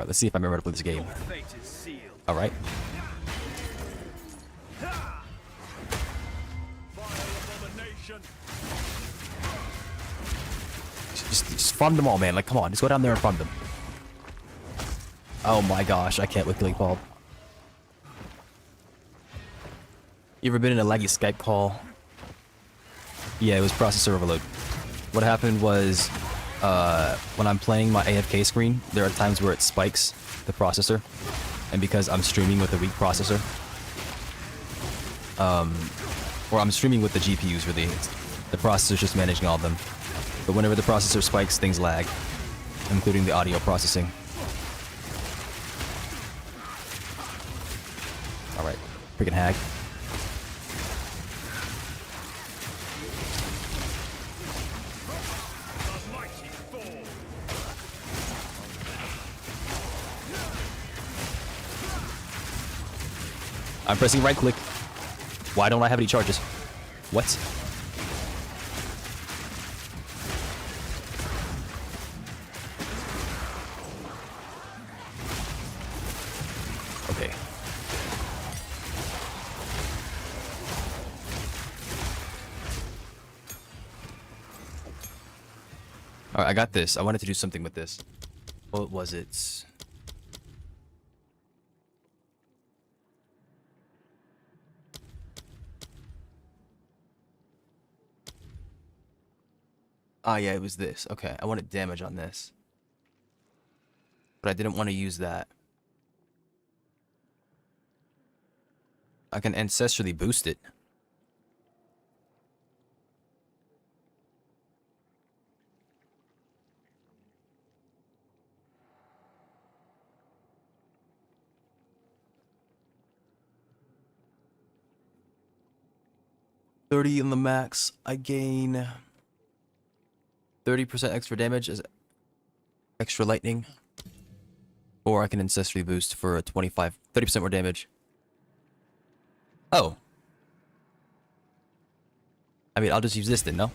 Alright, let's see if I remember how to play this game. Alright. Just farm them all, man. Like, come on. Just go down there and farm them. Oh my gosh. I can't with Lake Ball. You ever been in a laggy Skype call? Yeah, it was processor overload. What happened was, when I'm playing my AFK screen, there are times where it spikes the processor. And because I'm streaming with a weak processor, or I'm streaming with the GPUs really, the processor's just managing all of them. But whenever the processor spikes, things lag, including the audio processing. Alright, freaking hag. I'm pressing right click. Why don't I have any charges? What? Okay. Alright, I got this. I wanted to do something with this. What was it? Ah, yeah, it was this. Okay, I wanted damage on this. But I didn't want to use that. I can ancestrally boost it. $30 in the max. I gain 30% extra damage as extra lightning. Or I can ancestrally boost for a 30% more damage. Oh. I mean, I'll just use this then, no?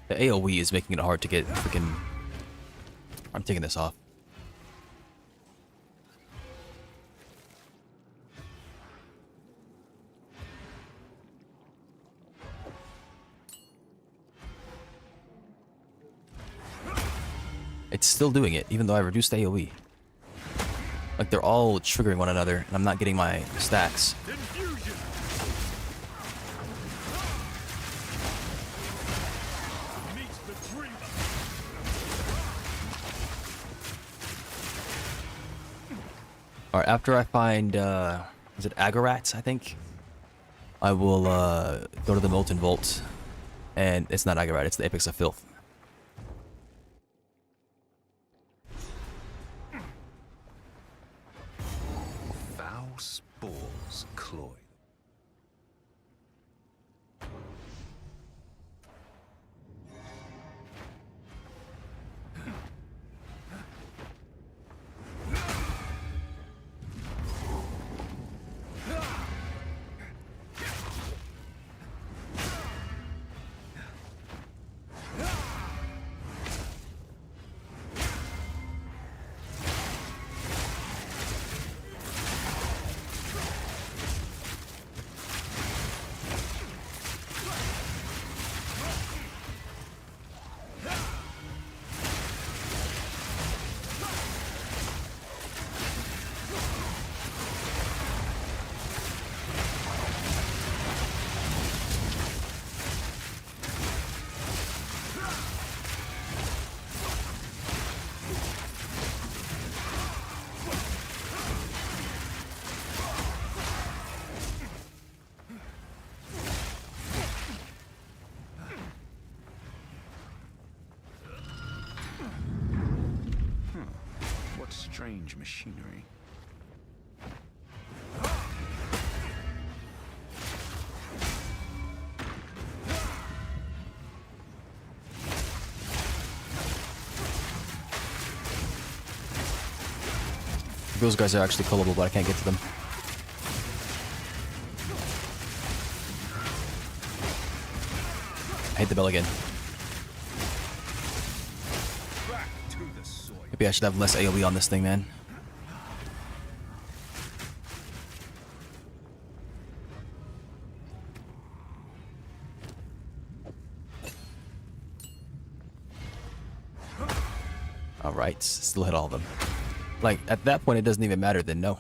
The AoE is making it hard to get freaking... I'm taking this off. It's still doing it, even though I reduced AoE. Like, they're all triggering one another, and I'm not getting my stacks. Alright, after I find, is it Agorats, I think? I will, go to the Molten Vault. And it's not Agorat, it's the Apex of Filth. Foul spores cloy. Strange machinery. Those guys are actually killable, but I can't get to them. I hit the bell again. Back to the soil. Maybe I should have less AoE on this thing, man. Alright, still hit all of them. Like, at that point, it doesn't even matter, then no.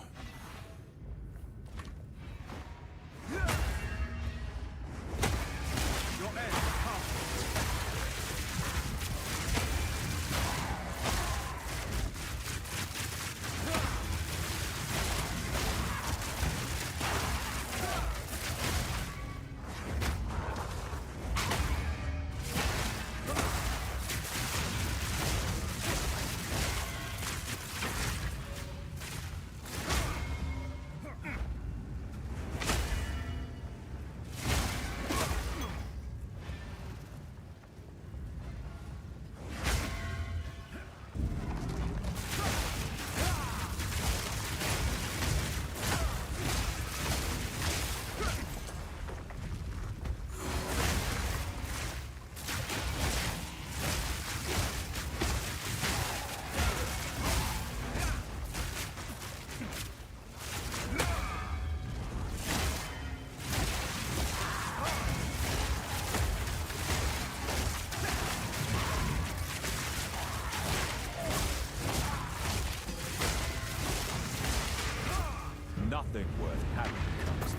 Nothing worth having comes to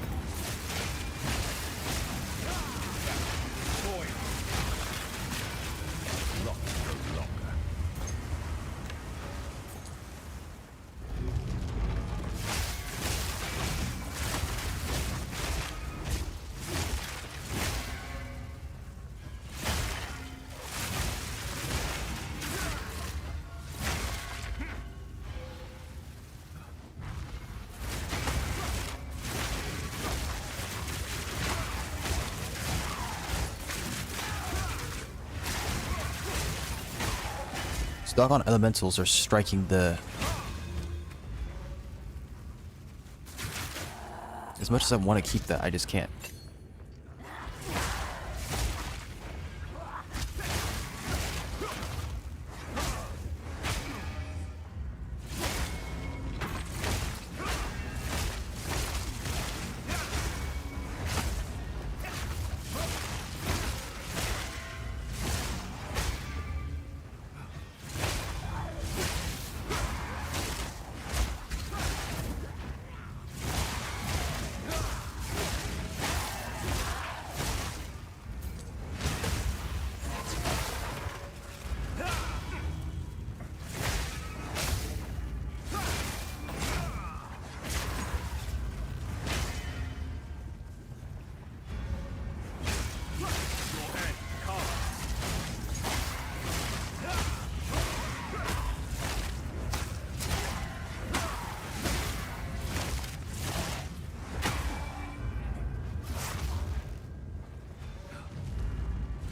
toil. Not no longer. Doggone elementals are striking the... As much as I want to keep that, I just can't.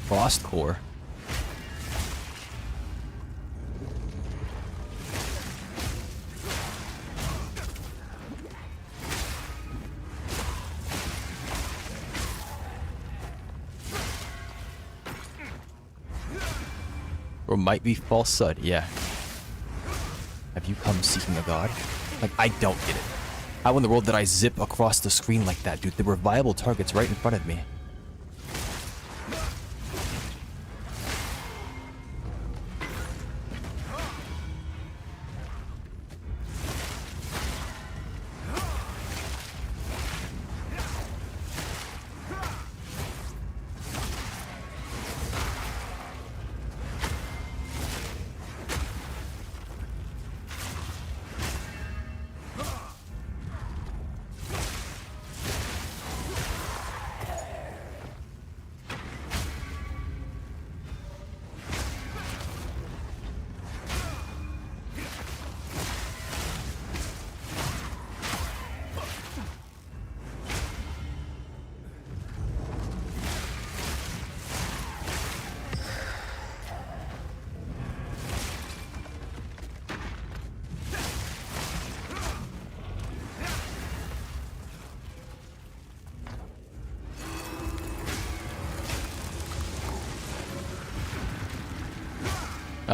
Frost core. Or might be false sud, yeah. Have you come seeking a god? Like, I don't get it. How in the world did I zip across the screen like that, dude? There were viable targets right in front of me.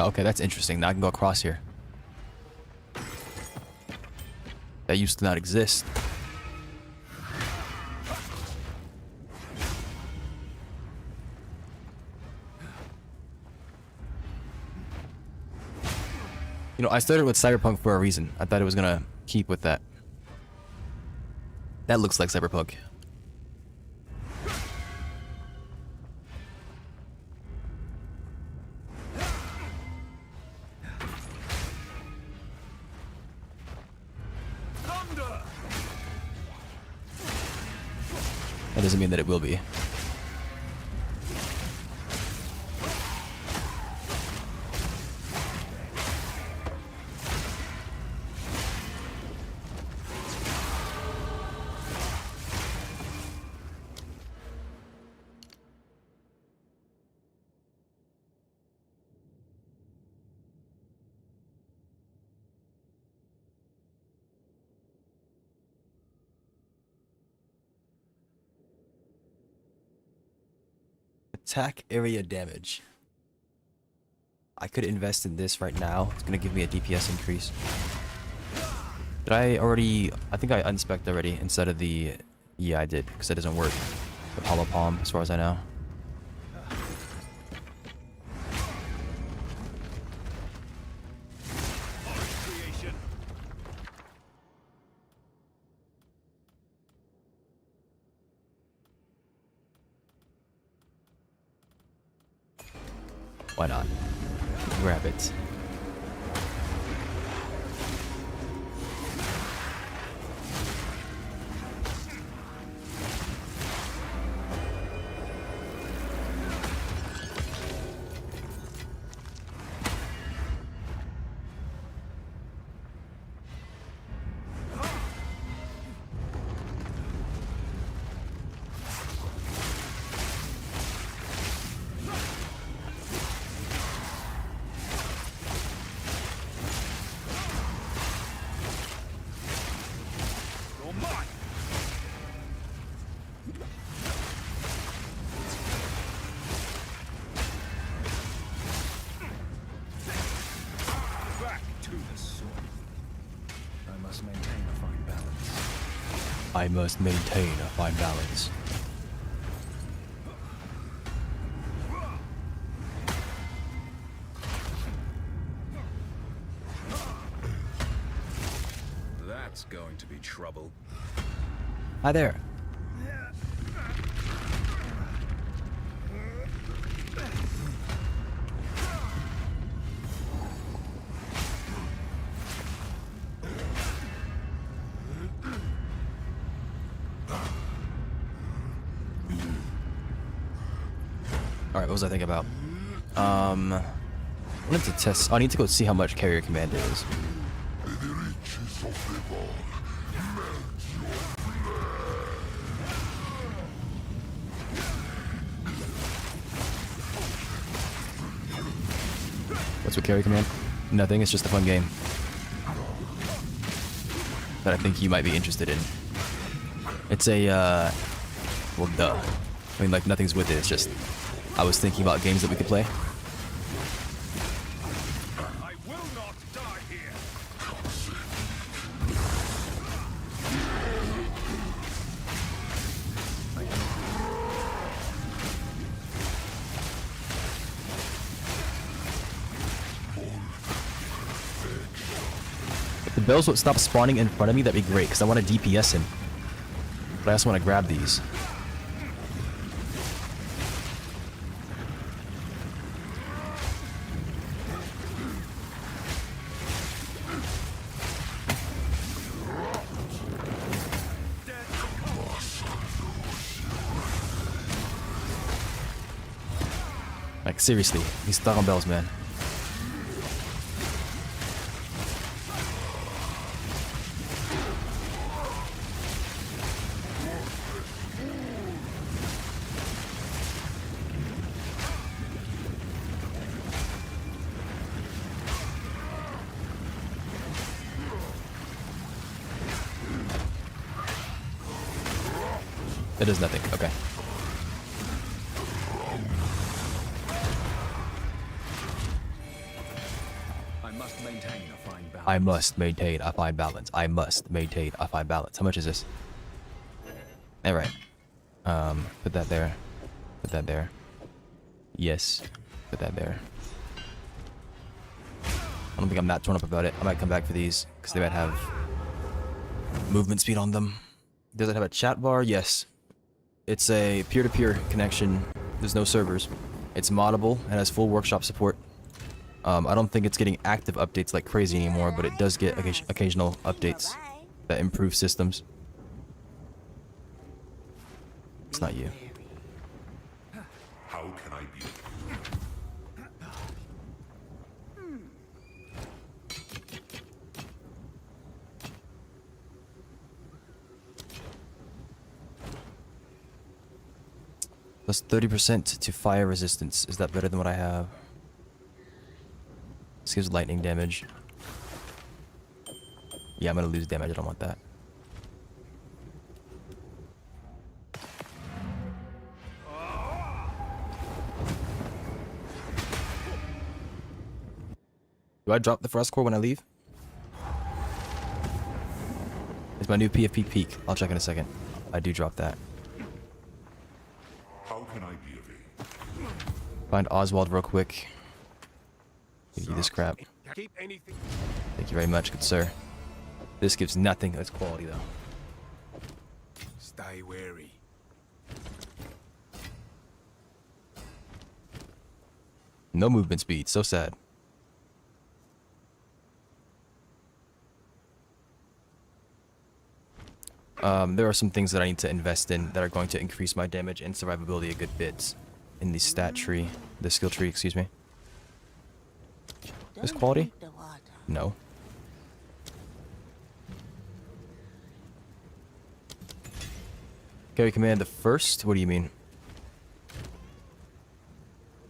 Oh, okay, that's interesting. Now I can go across here. That used to not exist. You know, I started with Cyberpunk for a reason. I thought it was gonna keep with that. That looks like Cyberpunk. Thunder! That doesn't mean that it will be. Attack area damage. I could invest in this right now. It's gonna give me a DPS increase. Did I already... I think I unspec'd already instead of the... Yeah, I did, because it doesn't work. The Hollow Palm, as far as I know. Creation. Why not? Grab it. You're mine. Back to the soil. I must maintain a fine balance. I must maintain a fine balance. That's going to be trouble. Hi there. Alright, what was I thinking about? I wanted to test... I need to go see how much carrier command is. What's with carry command? Nothing, it's just a fun game that I think you might be interested in. It's a, well, duh. I mean, like, nothing's with it, it's just... I was thinking about games that we could play. I will not die here. If the bells would stop spawning in front of me, that'd be great, because I want to DPS him. But I also want to grab these. Like, seriously, he's stuck on bells, man. It does nothing, okay. find balance. I must maintain a fine balance. I must maintain a fine balance. How much is this? Alright. Put that there. Put that there. Yes. Put that there. I don't think I'm that torn up about it. I might come back for these, because they might have movement speed on them. Does it have a chat bar? Yes. It's a peer-to-peer connection. There's no servers. It's moddable and has full workshop support. I don't think it's getting active updates like crazy anymore, but it does get occasional updates that improve systems. It's not you. How can I be? Plus 30% to fire resistance. Is that better than what I have? This gives lightning damage. Yeah, I'm gonna lose damage. I don't want that. Do I drop the Frost Core when I leave? It's my new PFP peak. I'll check in a second. I do drop that. How can I be of aid? Find Oswald real quick. Give you this crap. Keep anything. Thank you very much, good sir. This gives nothing. That's quality though. Stay wary. No movement speed. So sad. There are some things that I need to invest in that are going to increase my damage and survivability a good bit in the stat tree, the skill tree, excuse me. This quality? No. Carry command the first? What do you mean?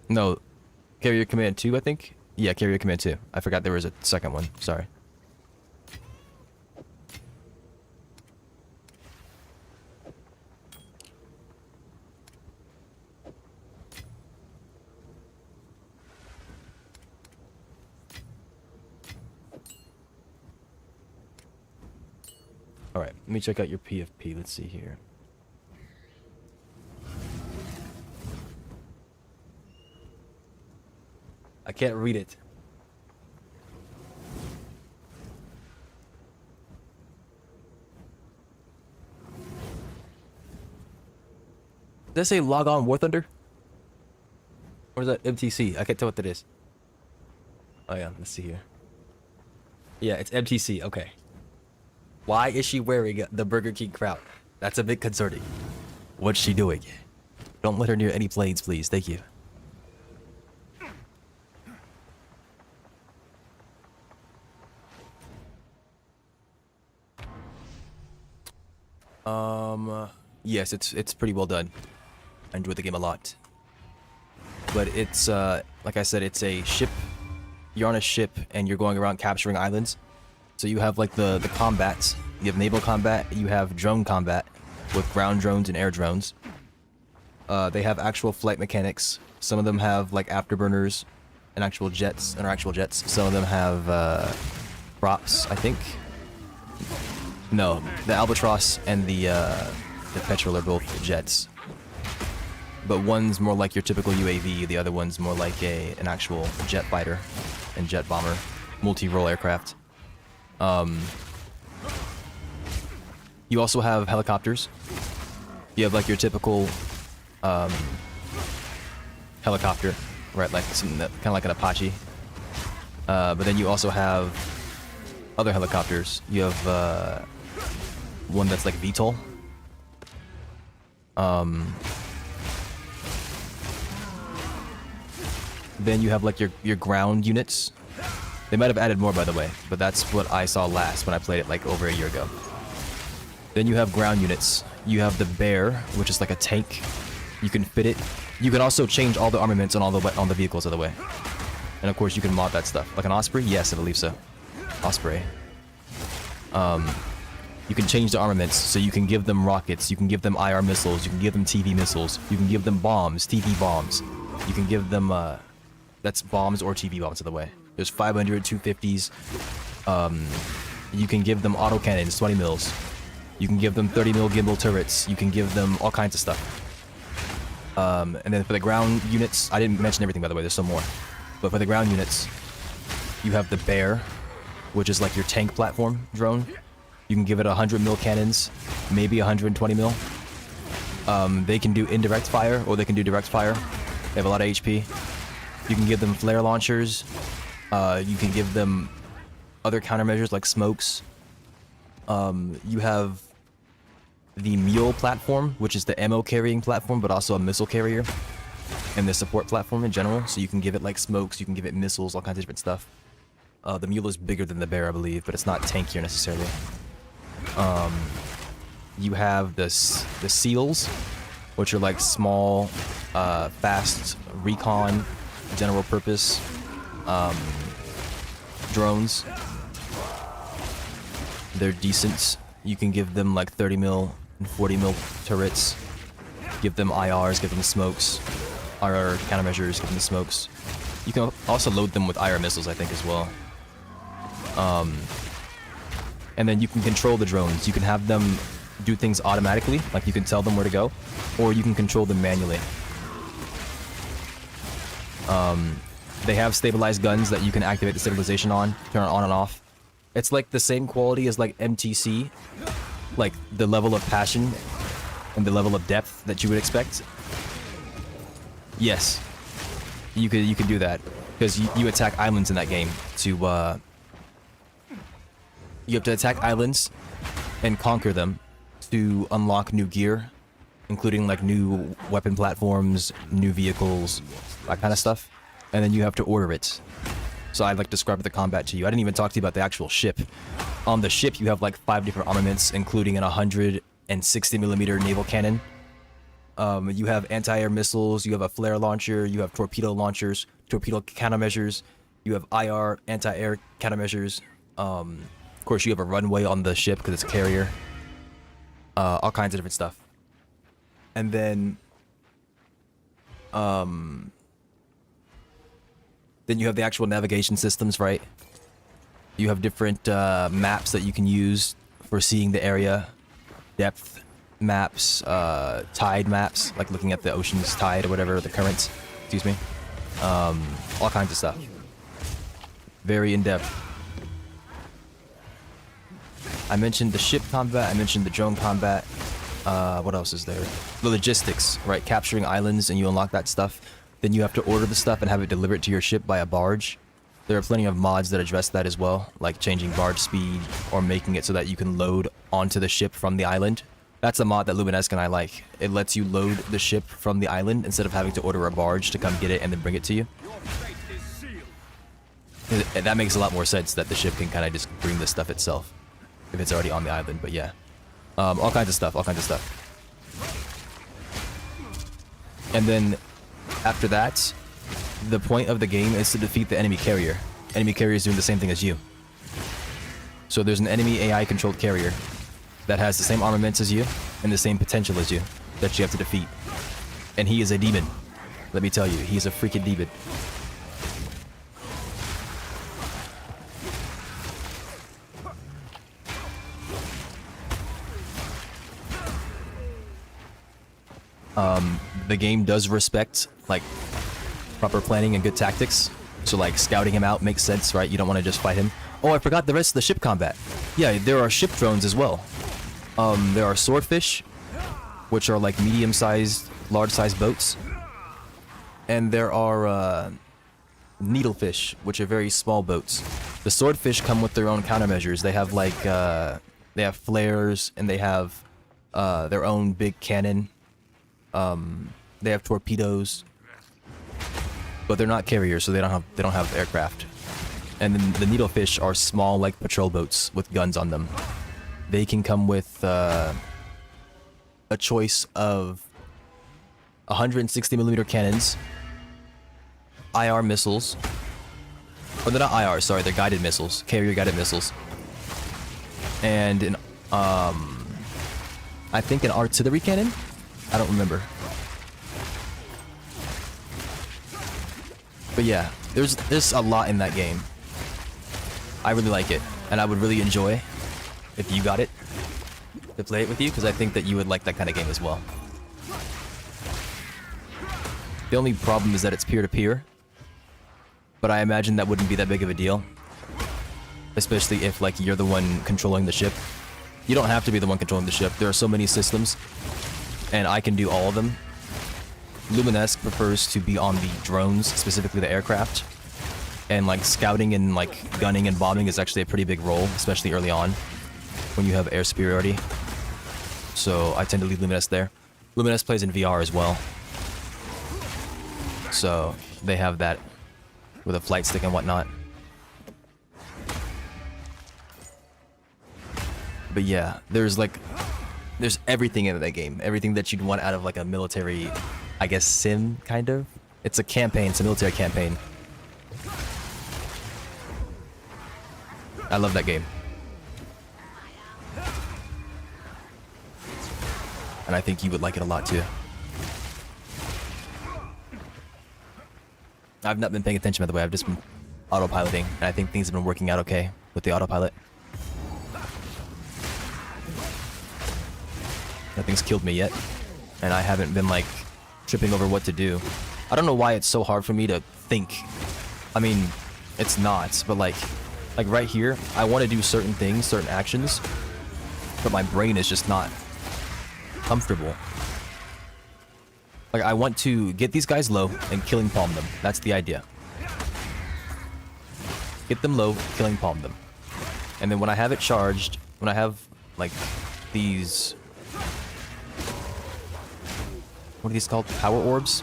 No. Carrier command 2, I think? Yeah, carrier command 2. I forgot there was a second one. Sorry. Alright, let me check out your PFP. Let's see here. I can't read it. Does that say log on War Thunder? Or is that MTC? I can't tell what that is. Oh yeah, let's see here. Yeah, it's MTC, okay. Why is she wearing the Burger King crown? That's a bit concerning. What's she doing? Don't let her near any planes, please. Thank you. Yes, it's pretty well done. I enjoyed the game a lot. But it's, like I said, it's a ship. You're on a ship and you're going around capturing islands. So you have like the combat. You have naval combat, you have drone combat with ground drones and air drones. They have actual flight mechanics. Some of them have like afterburners and actual jets. Some of them have props, I think. No, the Albatross and the Petrel are both jets. But one's more like your typical UAV, the other one's more like an actual jet fighter and jet bomber, multi-role aircraft. You also have helicopters. You have like your typical helicopter, right? Like kind of like an Apache. But then you also have other helicopters. You have one that's like VTOL. Then you have like your ground units. They might have added more, by the way, but that's what I saw last when I played it like over a year ago. Then you have ground units. You have the Bear, which is like a tank. You can fit it. You can also change all the armaments on all the vehicles, of the way. And of course, you can mod that stuff. Like an Osprey? Yes, I believe so. Osprey. You can change the armaments, so you can give them rockets, you can give them IR missiles, you can give them TV missiles, you can give them bombs, TV bombs. You can give them, that's bombs or TV bombs, of the way. There's 500, 250s, You can give them autocannons, 20 mils. You can give them 30 mil gimbal turrets. You can give them all kinds of stuff. And then for the ground units, I didn't mention everything by the way, there's some more. But for the ground units, you have the Bear, which is like your tank platform drone. You can give it 100 mil cannons, maybe 120 mil. They can do indirect fire, or they can do direct fire. They have a lot of HP. You can give them flare launchers. You can give them other countermeasures like smokes. You have the Mule platform, which is the ammo carrying platform, but also a missile carrier, and the support platform in general. So you can give it like smokes, you can give it missiles, all kinds of different stuff. The Mule is bigger than the Bear, I believe, but it's not tankier necessarily. You have the Seals, which are like small, fast recon, general purpose drones. They're decent. You can give them like 30 mil and 40 mil turrets. Give them IRs, give them smokes. IR countermeasures, give them smokes. You can also load them with IR missiles, I think, as well. And then you can control the drones. You can have them do things automatically, like you can tell them where to go, or you can control them manually. They have stabilized guns that you can activate the stabilization on, turn it on and off. It's like the same quality as like MTC, like the level of passion and the level of depth that you would expect. Yes, you could do that because you attack islands in that game to you have to attack islands and conquer them to unlock new gear, including like new weapon platforms, new vehicles, that kind of stuff, and then you have to order it. So I'd like to describe the combat to you. I didn't even talk to you about the actual ship. On the ship, you have like 5 different armaments, including an 160mm naval cannon. You have anti-air missiles, you have a flare launcher, you have torpedo launchers, torpedo countermeasures, you have IR, anti-air countermeasures. Of course, you have a runway on the ship because it's a carrier. All kinds of different stuff. And then you have the actual navigation systems, right? You have different maps that you can use for seeing the area, depth maps, tide maps, like looking at the ocean's tide or whatever, the currents, excuse me. All kinds of stuff. Very in-depth. I mentioned the ship combat, I mentioned the drone combat. What else is there? The logistics, right? Capturing islands and you unlock that stuff. Then you have to order the stuff and have it delivered to your ship by a barge. There are plenty of mods that address that as well, like changing barge speed or making it so that you can load onto the ship from the island. That's a mod that Luminesque and I like. It lets you load the ship from the island instead of having to order a barge to come get it and then bring it to you. And that makes a lot more sense that the ship can kind of just bring the stuff itself if it's already on the island, but yeah. All kinds of stuff, all kinds of stuff. And then after that, the point of the game is to defeat the enemy carrier. Enemy carrier is doing the same thing as you. So there's an enemy AI controlled carrier that has the same armaments as you and the same potential as you that you have to defeat. And he is a demon. Let me tell you, he's a freaking demon. The game does respect like proper planning and good tactics. So like scouting him out makes sense, right? You don't want to just fight him. Oh, I forgot the rest of the ship combat. Yeah, there are ship drones as well. There are swordfish, which are like medium-sized, large-sized boats. And there are needlefish, which are very small boats. The swordfish come with their own countermeasures. They have like they have flares and they have their own big cannon. They have torpedoes, but they're not carriers, so they don't have aircraft. And then the needlefish are small, like patrol boats with guns on them. They can come with a choice of 160mm cannons, IR missiles, or they're not IR, sorry, they're guided missiles, carrier guided missiles, and an I think an artillery cannon. I don't remember. But yeah, there's a lot in that game. I really like it. and I would really enjoy if you got it to play it with you, because I think that you would like that kind of game as well. The only problem is that it's peer-to-peer, but I imagine that wouldn't be that big of a deal, especially if like you're the one controlling the ship. You don't have to be the one controlling the ship. There are so many systems, and I can do all of them. Luminesque prefers to be on the drones, specifically the aircraft, and like scouting and like gunning and bombing is actually a pretty big role, especially early on when you have air superiority. So I tend to leave Luminesque there. Luminesque plays in VR as well, so they have that with a flight stick and whatnot. But yeah, there's everything in that game. Everything that you'd want out of like a military, I guess, sim, kind of. It's a campaign, it's a military campaign. I love that game. And I think you would like it a lot too. I've not been paying attention, by the way. I've just been autopiloting, and I think things have been working out okay with the autopilot. Nothing's killed me yet, and I haven't been like tripping over what to do. I don't know why it's so hard for me to think. I mean, it's not, but like right here, I want to do certain things, certain actions, but my brain is just not comfortable. Like, I want to get these guys low and killing palm them. That's the idea. Get them low, killing palm them. And then when I have it charged, when I have like these, what are these called? Power orbs?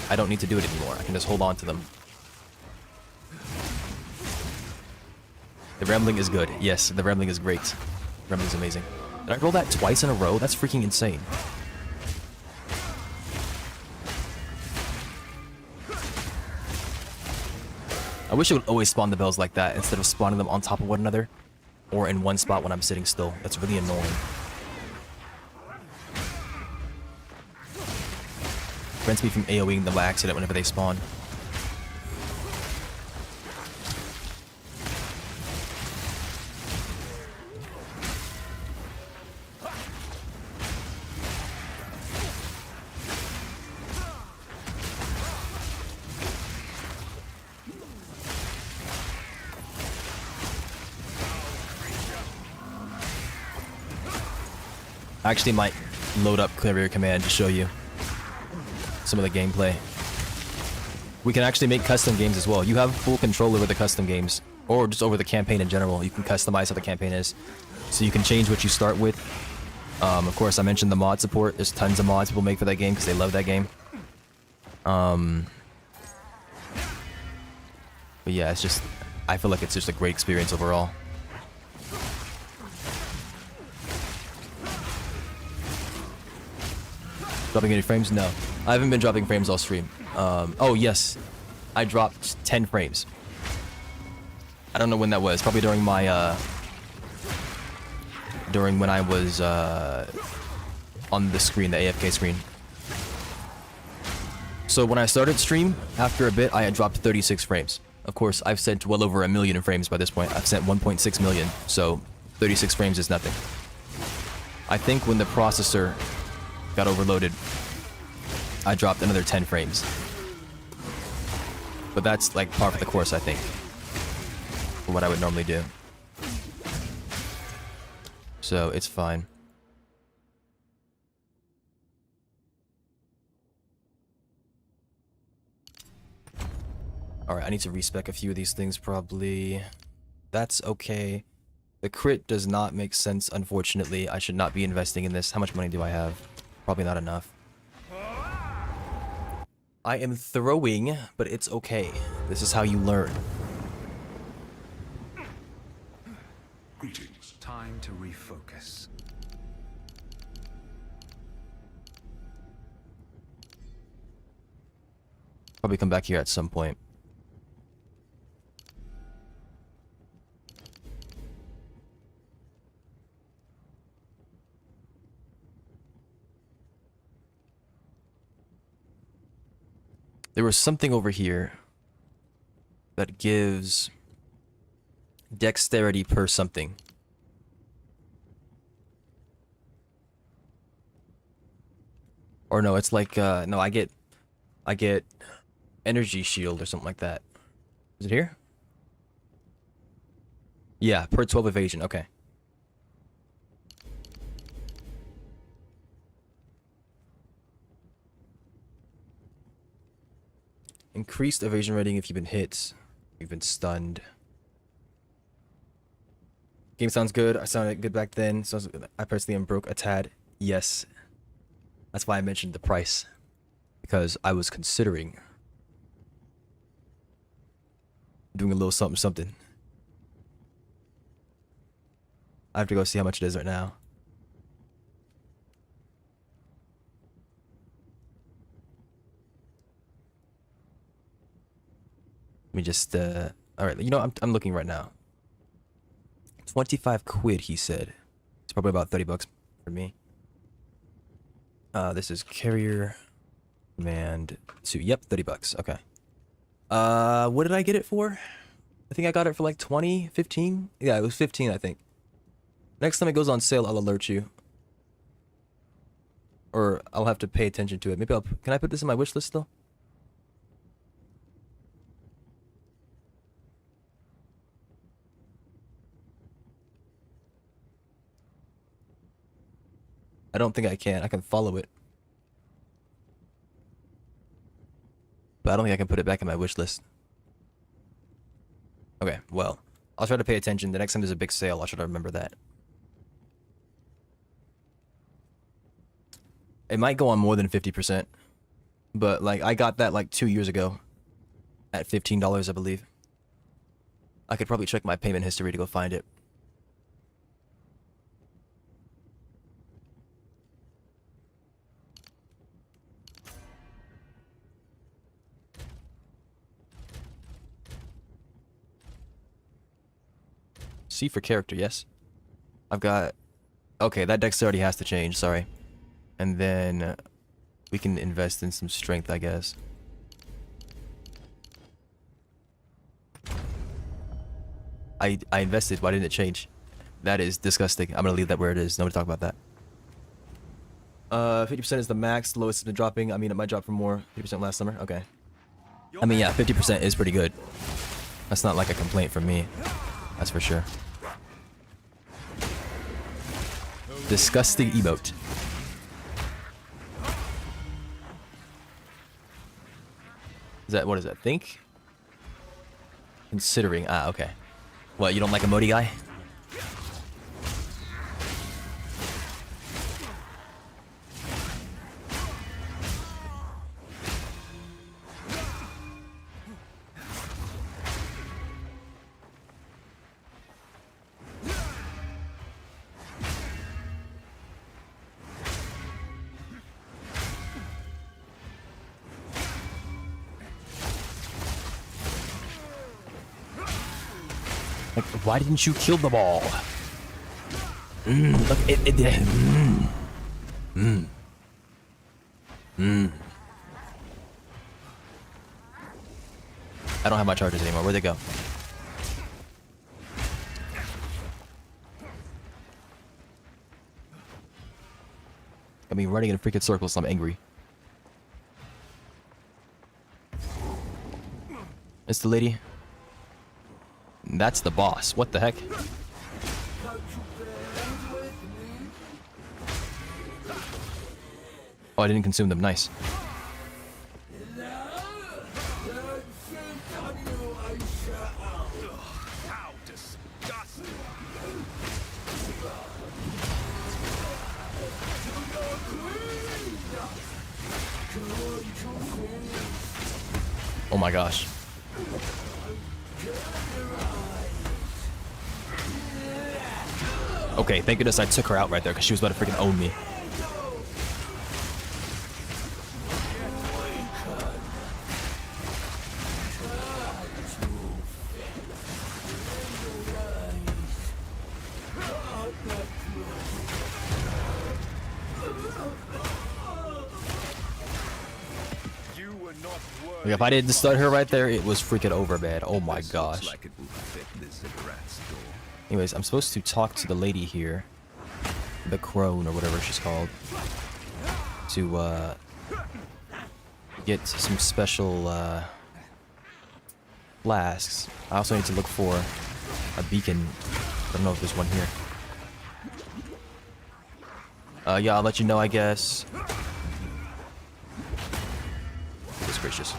I don't need to do it anymore. I can just hold on to them. The rambling is good. Yes, the rambling is great. Rambling is amazing. Did I roll that twice in a row? That's freaking insane. I wish it would always spawn the bells like that instead of spawning them on top of one another or in one spot when I'm sitting still. That's really annoying. Prevents me from AoEing them by accident whenever they spawn. I actually might load up Carrier Command to show you some of the gameplay. We can actually make custom games as well. You have full control over the custom games, or just over the campaign in general. You can customize how the campaign is. So you can change what you start with. Of course, I mentioned the mod support. There's tons of mods people make for that game because they love that game. But yeah, it's just, I feel like it's just a great experience overall. Dropping any frames? No. I haven't been dropping frames all stream. Oh, yes. I dropped 10 frames. I don't know when that was. Probably during my, during when I was, on the screen, the AFK screen. So when I started stream, after a bit, I had dropped 36 frames. Of course, I've sent well over 1 million frames by this point. I've sent 1.6 million, so 36 frames is nothing. I think when the processor got overloaded, I dropped another 10 frames. But that's like par for the course, I think, for what I would normally do. So it's fine. Alright, I need to respec a few of these things probably. That's okay. The crit does not make sense, unfortunately. I should not be investing in this. How much money do I have? Probably not enough. I am throwing, but it's okay. This is how you learn. Greetings. Time to refocus. Probably come back here at some point. There was something over here that gives Dexterity per something. Or no, it's like no, I get energy shield or something like that. Is it here? Yeah, per 12 evasion. Okay. Increased evasion rating if you've been hit. You've been stunned. Game sounds good. I sounded good back then. So I personally am broke a tad. Yes. That's why I mentioned the price. Because I was considering doing a little something something. I have to go see how much it is right now. Let me just alright, you know, I'm looking right now. 25 quid, he said. It's probably about 30 bucks for me. This is carrier command 2. Yep, 30 bucks. Okay. What did I get it for? I think I got it for like 20, 15. Yeah, it was 15, I think. Next time it goes on sale, I'll alert you. Or I'll have to pay attention to it. Maybe can I put this in my wish list though? I don't think I can. I can follow it. But I don't think I can put it back in my wish list. Okay, well, I'll try to pay attention. The next time there's a big sale, I'll try to remember that. It might go on more than 50%. But, like, I got that, like, 2 years ago. At $15, I believe. I could probably check my payment history to go find it. C for character, yes. I've got... Okay, that dexterity has to change, sorry. And then we can invest in some strength, I guess. I invested, why didn't it change? That is disgusting. I'm gonna leave that where it is. Nobody talk about that. 50% is the max. Lowest has been dropping. I mean, it might drop for more. 50% last summer. Okay. I mean, yeah, 50% is pretty good. That's not like a complaint from me. That's for sure. Disgusting emote. Is that, what is that? Think? Considering. Ah, okay. What, you don't like emoji guy? Like, why didn't you kill the ball? Look, I don't have my charges anymore. Where'd they go? I mean, running in freaking circles, I'm angry. It's the lady. That's the boss. What the heck? Oh, I didn't consume them. Nice. How disgusting. Oh my gosh. Okay, thank goodness I took her out right there because she was about to freaking own me. Like, if I didn't stun her right there, it was freaking over, man. Oh my gosh. Like it will fit this rats. Anyways, I'm supposed to talk to the lady here, the crone or whatever she's called, to get some special flasks. I also need to look for a beacon. I don't know if there's one here. Yeah, I'll let you know, I guess. Goodness gracious.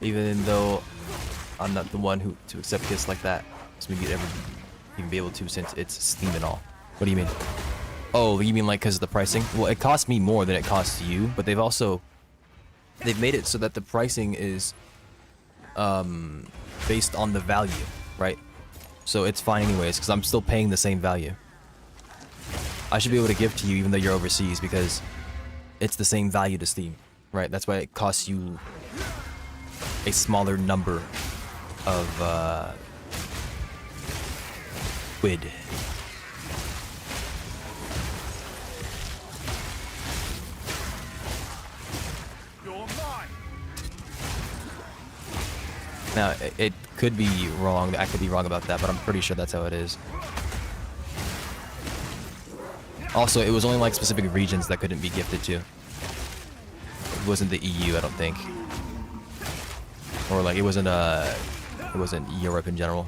Even though I'm not the one who to accept gifts like that, so maybe ever even be able to since it's Steam and all. What do you mean? Oh, you mean like because of the pricing? Well, it costs me more than it costs you, but they've made it so that the pricing is based on the value, right? So it's fine anyways, because I'm still paying the same value. I should be able to give to you even though you're overseas because it's the same value to Steam, right? That's why it costs you a smaller number of quid. Now, it could be wrong. I could be wrong about that, but I'm pretty sure that's how it is. Also, it was only like specific regions that couldn't be gifted to. It wasn't the EU, I don't think. Or like it wasn't Europe in general.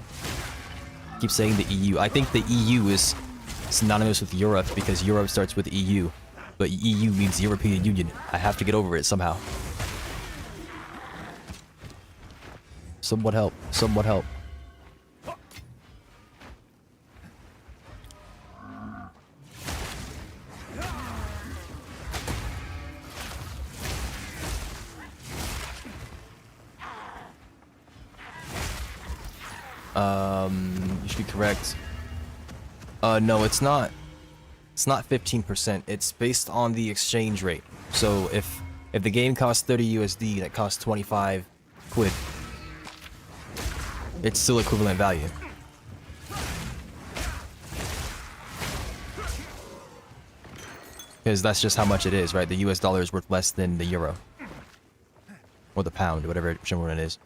I keep saying the EU. I think the EU is synonymous with Europe because Europe starts with EU, but EU means European Union. I have to get over it somehow. Somewhat help. Somewhat help. You should be correct. No, it's not. It's not 15%. It's based on the exchange rate. So if the game costs 30 USD and it costs 25 quid, it's still equivalent value. Because that's just how much it is, right? The US dollar is worth less than the euro. Or the pound, whichever one it is.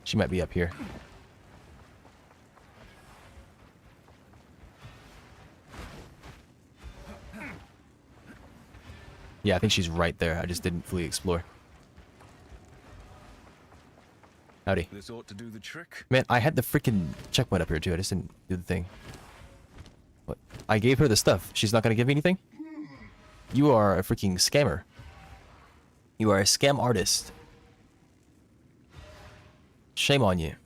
She might be up here. Yeah, I think she's right there. I just didn't fully explore. Howdy. This ought to do the trick. Man, I had the freaking checkpoint up here too. I just didn't do the thing. What? I gave her the stuff. She's not gonna give me anything? You are a freaking scammer. You are a scam artist. Shame on you.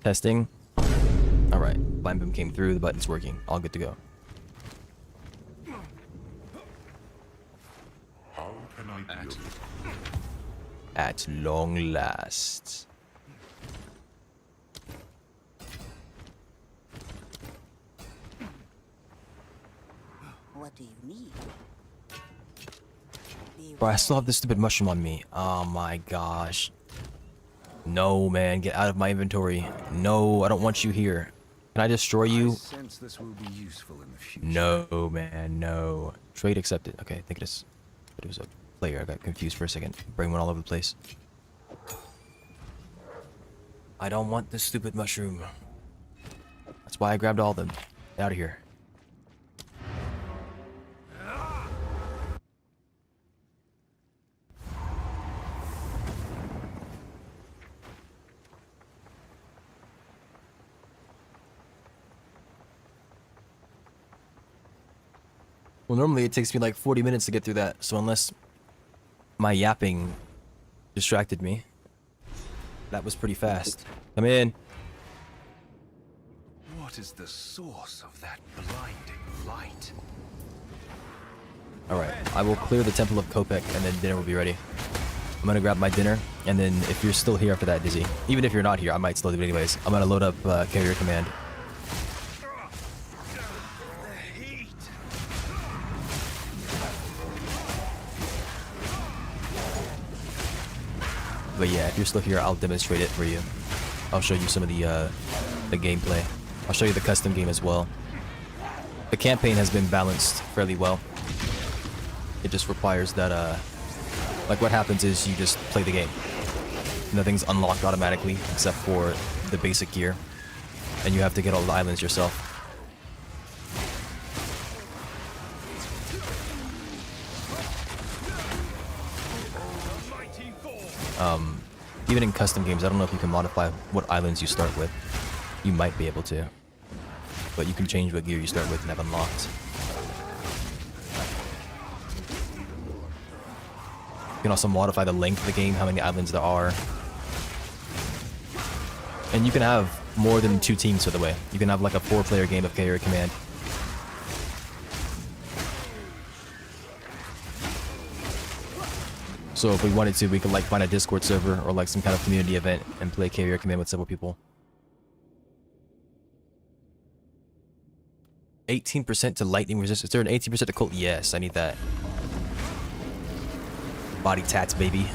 Testing. Alright. Blind boom came through. The button's working. All good to go. How can I be of you? At long last. What do you need? Bro, I still have this stupid mushroom on me. Oh my gosh. No, man. Get out of my inventory. No, I don't want you here. Can I destroy you? I sense this will be useful in the future. No, man. No. Trade accepted. Okay, I think it was a player. I got confused for a second. Brain went all over the place. I don't want this stupid mushroom. That's why I grabbed all of them. Get out of here. Well, normally it takes me like 40 minutes to get through that, so unless my yapping distracted me, that was pretty fast. Come in. What is the source of that blinding light? Alright, I will clear the Temple of Kopek and then dinner will be ready. I'm gonna grab my dinner, and then if you're still here after that, Dizzy, even if you're not here, I might still do it anyways. I'm gonna load up Carrier Command. But yeah, if you're still here, I'll demonstrate it for you. I'll show you some of the gameplay. I'll show you the custom game as well. The campaign has been balanced fairly well. It just requires that, like what happens is you just play the game. Nothing's unlocked automatically except for the basic gear. And you have to get all the islands yourself. Even in custom games, I don't know if you can modify what islands you start with. You might be able to. But you can change what gear you start with and have unlocked. You can also modify the length of the game, how many islands there are. And you can have more than 2 teams, by the way. You can have like a 4-player game of Carrier Command. So if we wanted to, we could like find a Discord server or like some kind of community event and play Carrier Command with several people. 18% to lightning resistance. Is there an 18% to cold? Yes, I need that. Body tats, baby.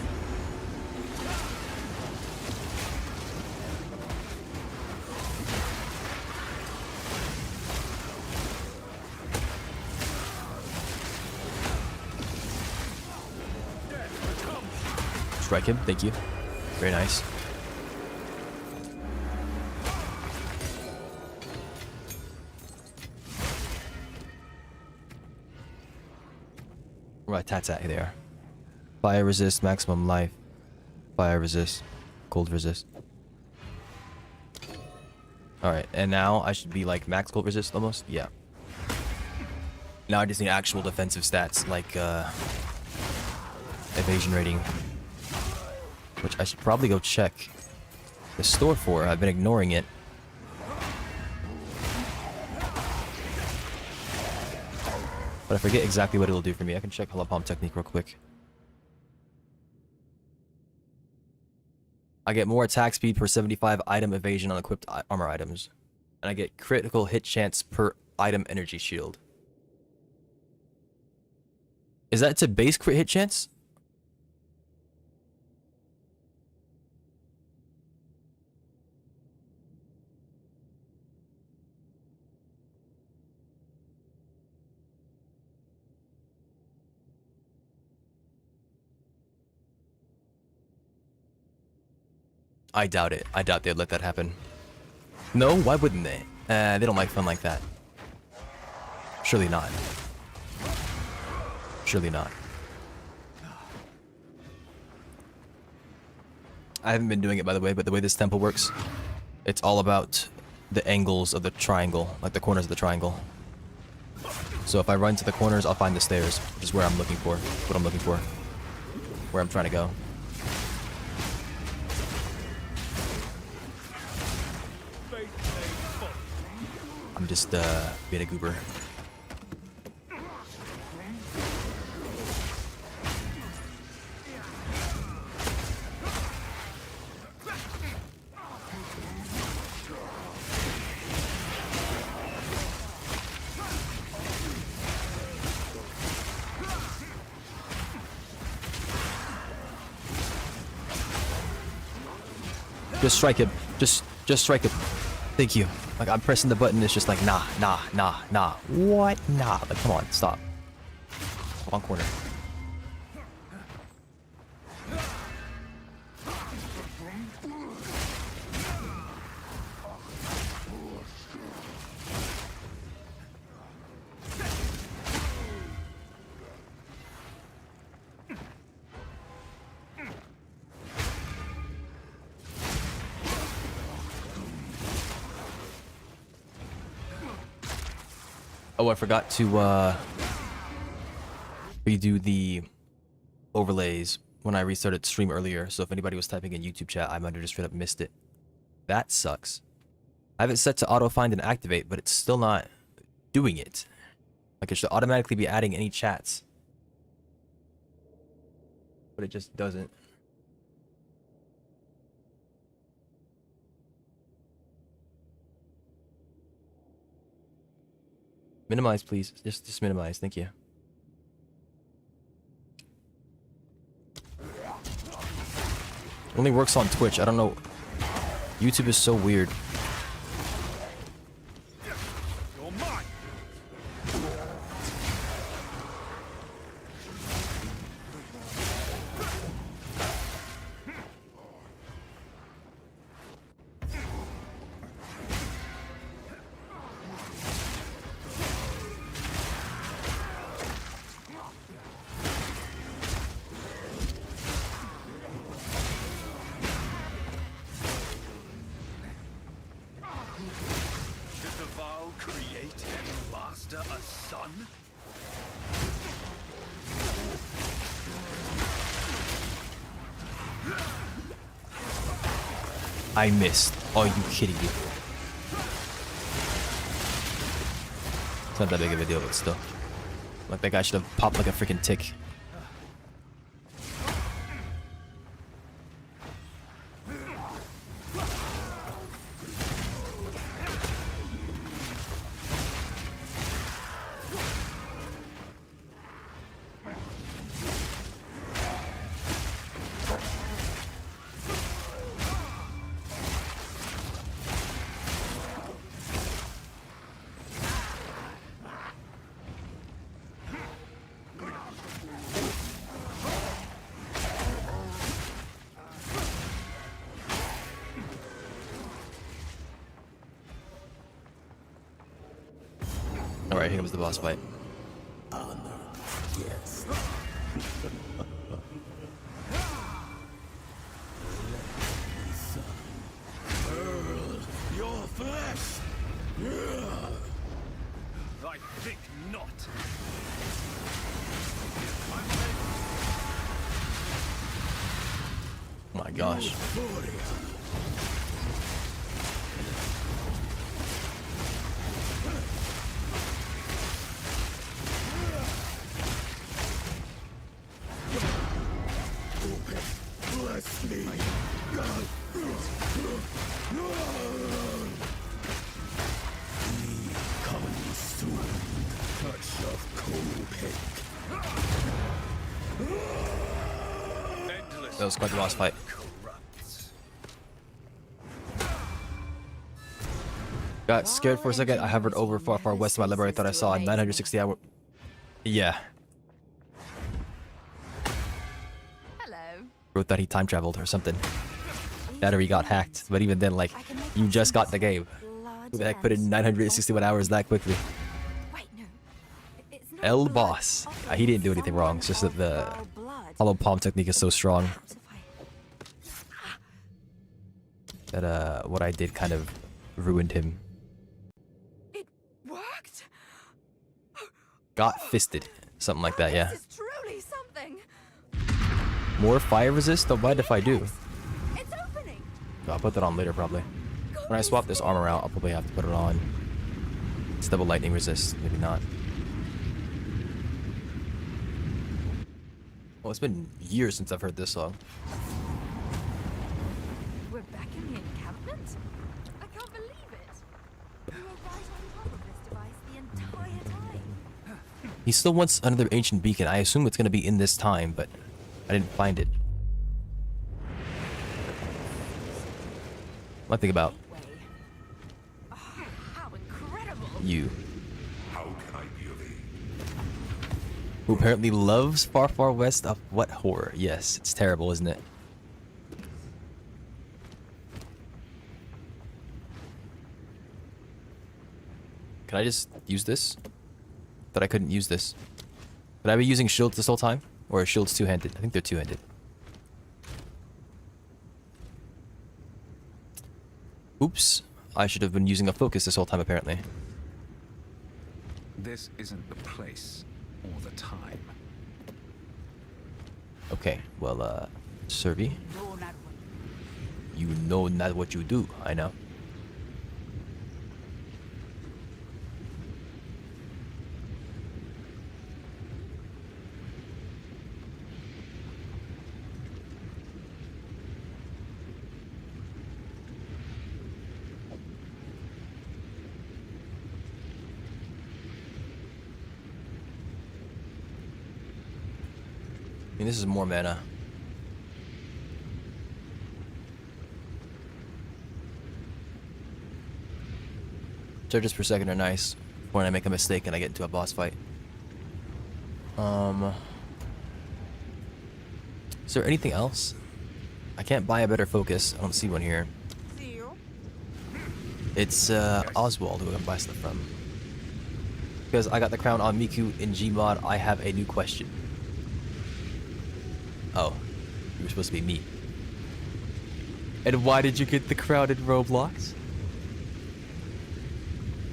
Strike him, thank you. Very nice. Where my tats at? Here they are. Fire resist, maximum life. Fire resist, cold resist. Alright, and now I should be like max cold resist almost? Yeah. Now I just need actual defensive stats like evasion rating. Which I should probably go check the store for. I've been ignoring it. But I forget exactly what it'll do for me. I can check Palm Technique real quick. I get more attack speed per 75 item evasion on equipped armor items. And I get critical hit chance per item energy shield. Is that to base crit hit chance? I doubt it. I doubt they'd let that happen. No? Why wouldn't they? They don't like fun like that. Surely not. Surely not. I haven't been doing it, by the way, but the way this temple works, it's all about the angles of the triangle, like the corners of the triangle. So if I run to the corners, I'll find the stairs, which is where I'm looking for. What I'm looking for. Where I'm trying to go. I'm just being a goober. Just strike him. Just strike him. Thank you. Like, I'm pressing the button, it's just like, nah. What? Nah. Like, come on, stop. Wrong corner. Oh, I forgot to redo the overlays when I restarted stream earlier. So if anybody was typing in YouTube chat, I might have just straight up missed it. That sucks. I have it set to auto find and activate, but it's still not doing it. Like, it should automatically be adding any chats, but it just doesn't. Minimize, please. Just minimize. Thank you. Only works on Twitch. I don't know. YouTube is so weird. You're mine. Did the Val create and master a son? I missed. Are you kidding me? It's not that big of a deal, but still. Like that guy should have popped like a freaking tick. Alright, here comes the boss fight. Yes. Your flesh. I think not. Oh my gosh. Bless me. Coming soon. Touch of cold Endless That was quite the boss fight. corrupts. Got scared for a second. I hovered over far, far west of my library. I thought I saw a 960 hour. Yeah. Hello. Wrote that he time traveled or something. Battery got hacked. But even then, like, you just got the game. Who the heck put in 961 hours that quickly? Wait, no. It's not El blood. Boss. He didn't do anything wrong. It's just that the hollow palm technique is so strong that what I did kind of ruined him. It worked. Got fisted. Something like that, yeah. This is truly something. More fire resist? Don't mind if I do. It's opening. I'll put that on later probably. When I swap this armor out, I'll probably have to put it on. It's double lightning resist. Maybe not. Well, it's been years since I've heard this song. We're back in the encampment? I can't believe it. We were right on top of this device the entire time. He still wants another ancient beacon. I assume it's going to be in this time, but I didn't find it. What I think about Way. Oh, how incredible. you, How can I be of aid? who apparently loves Far Far West of what horror? Yes, it's terrible, isn't it? Can I just use this? Thought I couldn't use this. Could I be using shields this whole time? Or are shields two-handed? I think they're two-handed. Oops. I should have been using a focus this whole time, apparently. This isn't the place or the time. Okay, well, Servi, No, not one. you know not what you do, I know. I mean, this is more mana. Charges per second are nice when I make a mistake and I get into a boss fight. Is there anything else? I can't buy a better focus. I don't see one here. See you. It's Oswald who I can buy stuff from. Because I got the crown on Miku in Gmod, I have a new question. Oh, you were supposed to be me. And why did you get the crown in Roblox?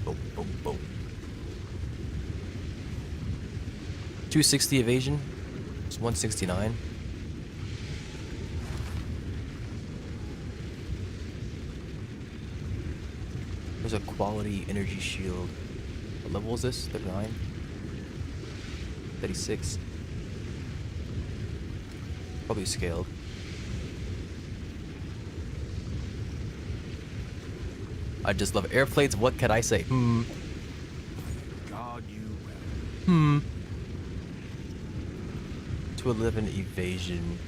Boom, boom, boom. 260 evasion. It's 169. There's a quality energy shield. What level is this? 39? 36? Probably scaled. I just love airplanes. What can I say? Guard you well. 211 evasion.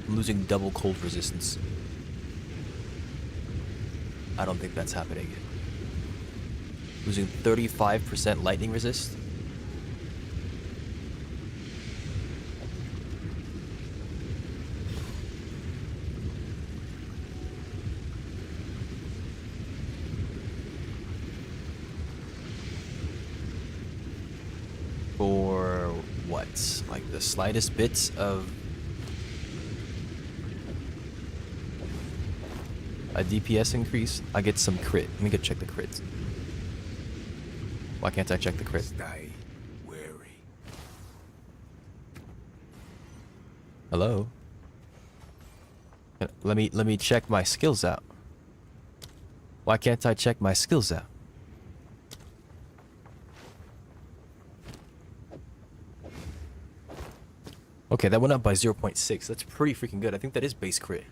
I'm losing double cold resistance. I don't think that's happening. Losing 35% lightning resist. For what? Like the slightest bits of a DPS increase? I get some crit. Let me go check the crits. Why can't I check the crit? Stay wary. Hello? Let me check my skills out. Why can't I check my skills out? Okay, that went up by 0.6. That's pretty freaking good. I think that is base crit.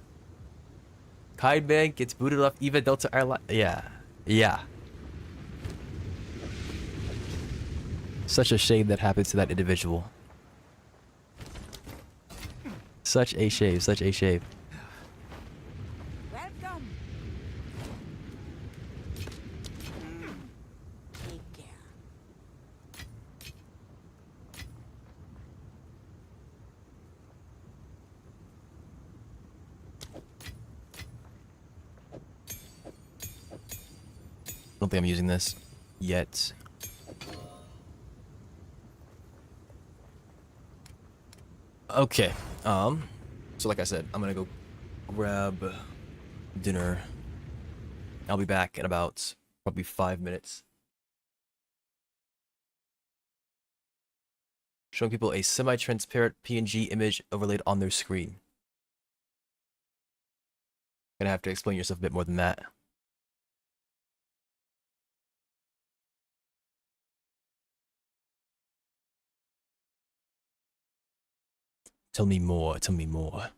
Kaiban gets booted off Eva Delta Airline. Yeah. Yeah. Such a shame that happened to that individual. Such a shame, such a shame. Welcome. Take care. I don't think I'm using this yet. Okay. So like I said, I'm gonna go grab dinner. I'll be back in about probably 5 minutes. Showing people a semi-transparent PNG image overlaid on their screen. Gonna have to explain yourself a bit more than that. Tell me more, tell me more.